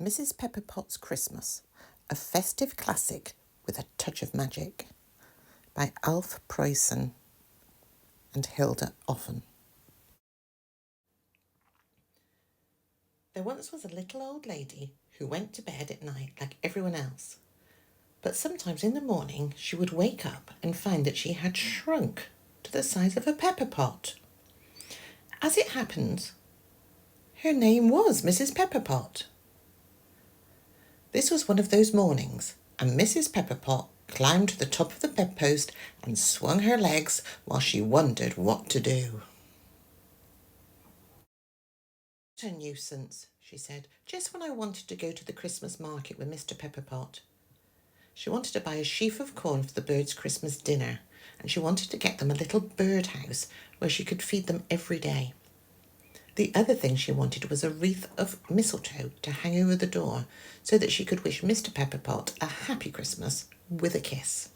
Mrs. Pepperpot's Christmas, a festive classic with a touch of magic, by Alf Preussen and Hilda Offen. There once was a little old lady who went to bed at night like everyone else, but sometimes in the morning she would wake up and find that she had shrunk to the size of a pepper pot. As it happens, her name was Mrs. Pepperpot. This was one of those mornings, and Mrs. Pepperpot climbed to the top of the bedpost and swung her legs while she wondered what to do. "What a nuisance," she said, just when I wanted to go to the Christmas market with Mr. Pepperpot. She wanted to buy a sheaf of corn for the birds' Christmas dinner, and she wanted to get them a little birdhouse where she could feed them every day. The other thing she wanted was a wreath of mistletoe to hang over the door so that she could wish Mr. Pepperpot a happy Christmas with a kiss.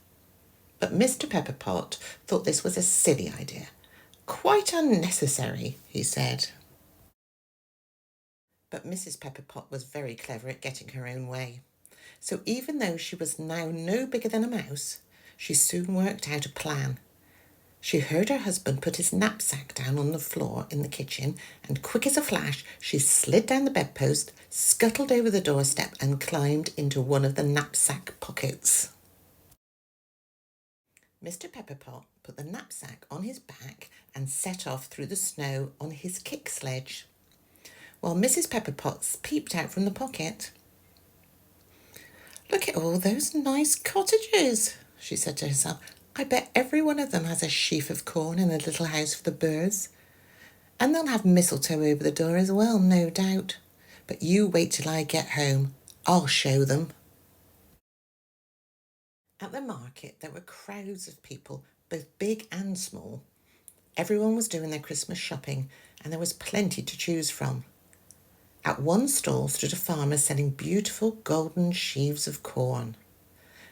But Mr. Pepperpot thought this was a silly idea. "Quite unnecessary," he said. But Mrs. Pepperpot was very clever at getting her own way. So even though she was now no bigger than a mouse, she soon worked out a plan. She heard her husband put his knapsack down on the floor in the kitchen, and quick as a flash, she slid down the bedpost, scuttled over the doorstep, and climbed into one of the knapsack pockets. Mr. Pepperpot put the knapsack on his back and set off through the snow on his kick sledge, while Mrs. Pepperpot peeped out from the pocket. "Look at all those nice cottages," she said to herself. "I bet every one of them has a sheaf of corn and a little house for the birds. And they'll have mistletoe over the door as well, no doubt. But you wait till I get home. I'll show them." At the market, there were crowds of people, both big and small. Everyone was doing their Christmas shopping, and there was plenty to choose from. At one stall stood a farmer selling beautiful golden sheaves of corn.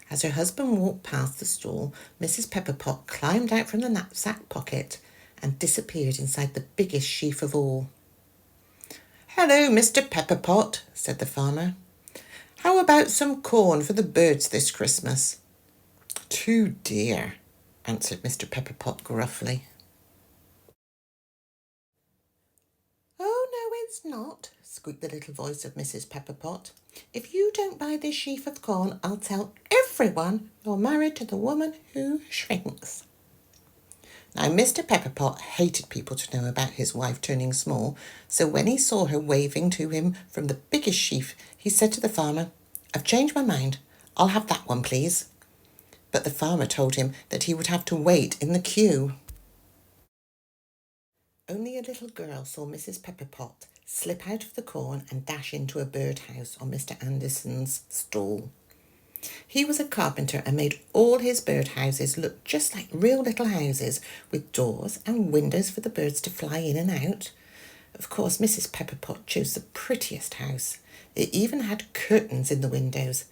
As her husband walked past the stall, Mrs. Pepperpot climbed out from the knapsack pocket and disappeared inside the biggest sheaf of all. "Hello, Mr. Pepperpot," said the farmer. "How about some corn for the birds this Christmas?" "Too dear," answered Mr. Pepperpot gruffly. "Oh, no, it's not," squeaked the little voice of Mrs. Pepperpot. "If you don't buy this sheaf of corn, I'll tell everyone you're married to the woman who shrinks." Now, Mr. Pepperpot hated people to know about his wife turning small, so when he saw her waving to him from the biggest sheaf, he said to the farmer, "I've changed my mind. I'll have that one, please." But the farmer told him that he would have to wait in the queue. Only a little girl saw Mrs. Pepperpot slip out of the corn and dash into a birdhouse on Mr. Anderson's stall. He was a carpenter and made all his birdhouses look just like real little houses, with doors and windows for the birds to fly in and out. Of course, Mrs. Pepperpot chose the prettiest house. It even had curtains in the windows,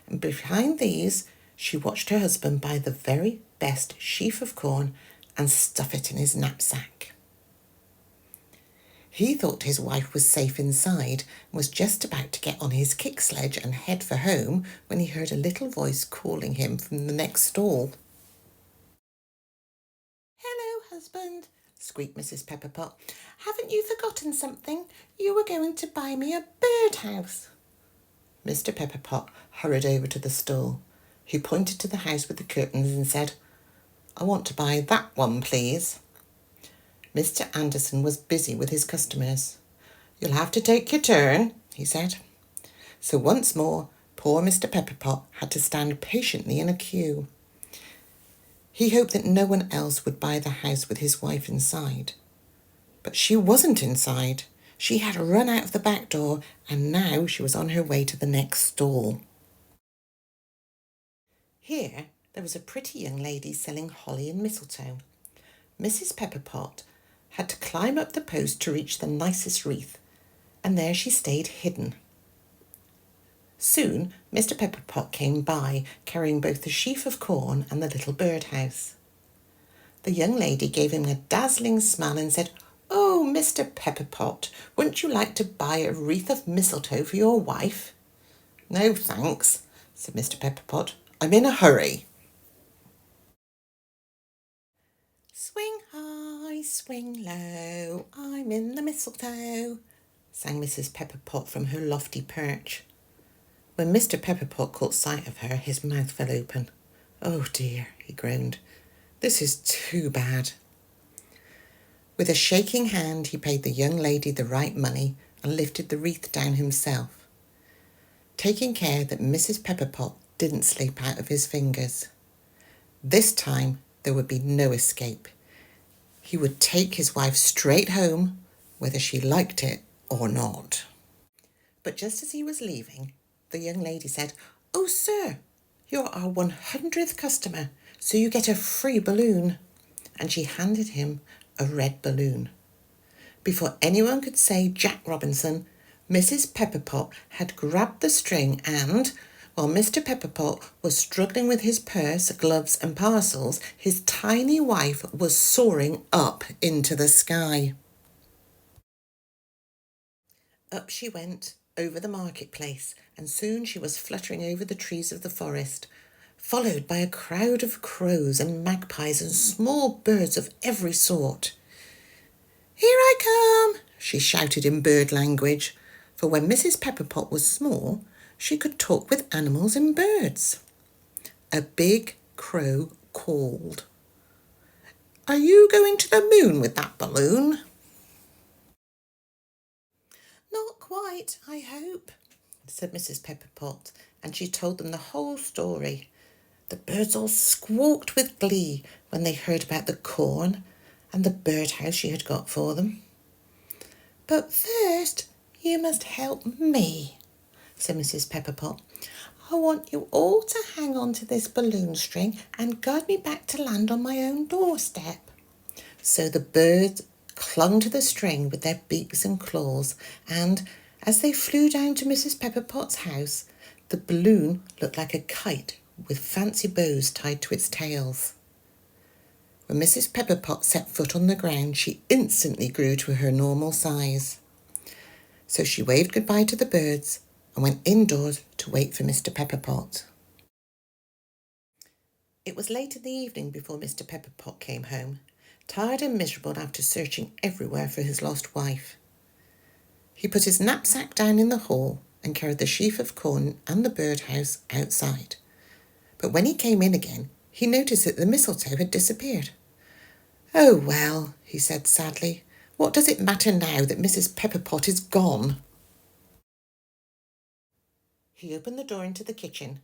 and behind these she watched her husband buy the very best sheaf of corn and stuff it in his knapsack. He thought his wife was safe inside and was just about to get on his kick sledge and head for home when he heard a little voice calling him from the next stall. "Hello, husband," squeaked Mrs. Pepperpot. "Haven't you forgotten something? You were going to buy me a birdhouse." Mr. Pepperpot hurried over to the stall. He pointed to the house with the curtains and said, "I want to buy that one, please." Mr. Anderson was busy with his customers. "You'll have to take your turn," he said. So once more, poor Mr. Pepperpot had to stand patiently in a queue. He hoped that no one else would buy the house with his wife inside. But she wasn't inside. She had run out of the back door, and now she was on her way to the next stall. Here there was a pretty young lady selling holly and mistletoe. Mrs. Pepperpot had to climb up the post to reach the nicest wreath, and there she stayed hidden. Soon Mr. Pepperpot came by, carrying both the sheaf of corn and the little birdhouse. The young lady gave him a dazzling smile and said, "Oh, "Oh, Mr. Pepperpot, wouldn't you like to buy a wreath of mistletoe for your wife?" "No, thanks," said Mr. Pepperpot. "I'm in a hurry." "Swing high, swing low, I'm in the mistletoe," sang Mrs. Pepperpot from her lofty perch. When Mr. Pepperpot caught sight of her, his mouth fell open. "Oh dear," he groaned. "This is too bad." With a shaking hand, he paid the young lady the right money and lifted the wreath down himself, taking care that Mrs. Pepperpot didn't slip out of his fingers. This time there would be no escape. He would take his wife straight home, whether she liked it or not. But just as he was leaving, the young lady said, "Oh, sir, you're our 100th customer, so you get a free balloon." And she handed him a red balloon. Before anyone could say Jack Robinson, Mrs. Pepperpot had grabbed the string and, while Mr. Pepperpot was struggling with his purse, gloves and parcels, his tiny wife was soaring up into the sky. Up she went over the marketplace, and soon she was fluttering over the trees of the forest, followed by a crowd of crows and magpies and small birds of every sort. "Here I come," she shouted in bird language, for when Mrs. Pepperpot was small, she could talk with animals and birds. A big crow called, "Are you going to the moon with that balloon?" "Not quite, I hope," said Mrs. Pepperpot, and she told them the whole story. The birds all squawked with glee when they heard about the corn and the birdhouse she had got for them. "But first you must help me," said Mrs. Pepperpot. "I want you all to hang on to this balloon string and guide me back to land on my own doorstep." So the birds clung to the string with their beaks and claws, and as they flew down to Mrs. Pepperpot's house, the balloon looked like a kite with fancy bows tied to its tails. When Mrs. Pepperpot set foot on the ground, she instantly grew to her normal size. So she waved goodbye to the birds and went indoors to wait for Mr. Pepperpot. It was late in the evening before Mr. Pepperpot came home, tired and miserable after searching everywhere for his lost wife. He put his knapsack down in the hall and carried the sheaf of corn and the birdhouse outside. But when he came in again, he noticed that the mistletoe had disappeared. "Oh, well," he said sadly, "what does it matter now that Mrs. Pepperpot is gone?" He opened the door into the kitchen.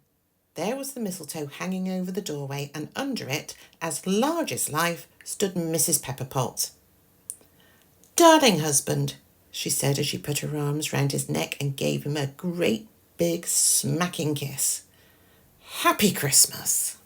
There was the mistletoe hanging over the doorway, and under it, as large as life, stood Mrs. Pepperpot. "Darling husband," she said as she put her arms round his neck and gave him a great big smacking kiss. "Happy Christmas!"